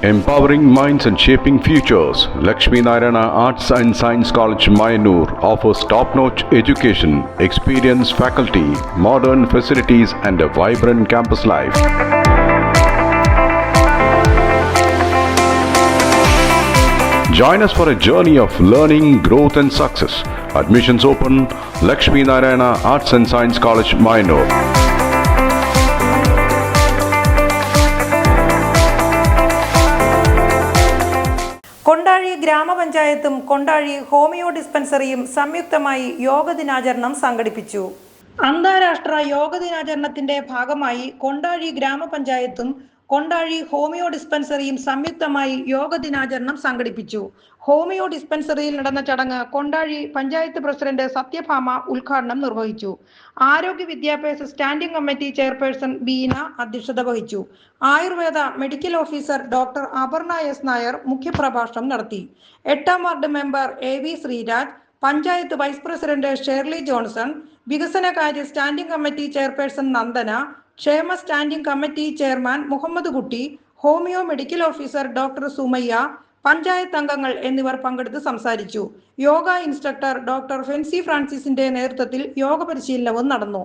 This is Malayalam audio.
Empowering minds and shaping futures, Lakshmi Narayana Arts and Science College, Mayanur offers top-notch education, experienced faculty, modern facilities and a vibrant campus life. Join us for a journey of learning, growth and success. Admissions open, Lakshmi Narayana Arts and Science College, Mayanur. Kondazhy ഗ്രാമപഞ്ചായത്തും കൊണ്ടാഴി ഹോമിയോ ഡിസ്പെൻസറിയും സംയുക്തമായി യോഗ ദിനാചരണം സംഘടിപ്പിച്ചു. അന്താരാഷ്ട്ര യോഗ ദിനാചരണത്തിന്റെ ഭാഗമായി കൊണ്ടാഴി ഗ്രാമപഞ്ചായത്തും കൊണ്ടാഴി ഹോമിയോ ഡിസ്പെൻസറിയും സംയുക്തമായി യോഗ ദിനാചരണം സംഘടിപ്പിച്ചു. ഹോമിയോ ഡിസ്പെൻസറിയിൽ നടന്ന ചടങ്ങ് കൊണ്ടാഴി പഞ്ചായത്ത് പ്രസിഡന്റ് സത്യഭാമ ഉദ്ഘാടനം നിർവഹിച്ചു. ആരോഗ്യ വിദ്യാഭ്യാസ സ്റ്റാൻഡിംഗ് കമ്മിറ്റി ചെയർപേഴ്സൺ ബീന അധ്യക്ഷത വഹിച്ചു. Ayurveda medical officer doctor Aparna S Nair മുഖ്യപ്രഭാഷണം നടത്തി. 8ാം ward member AV Sreeraj, panchayat vice president Shirley Johnson, വികസനകാര്യ സ്റ്റാൻഡിംഗ് കമ്മിറ്റി ചെയർപേഴ്സൺ നന്ദന, ക്ഷേമ standing committee chairman Muhammad Kutty, homeo medical officer doctor Sumayya, panchayat അംഗങ്ങൾ എന്നിവർ പങ്കെടുത്ത് സംസാരിച്ചു. യോഗ ഇൻസ്ട്രക്ടർ ഡോക്ടർ ഫെൻസി ഫ്രാൻസിസിന്റെ നേതൃത്വത്തിൽ യോഗ പരിശീലനവും നടന്നു.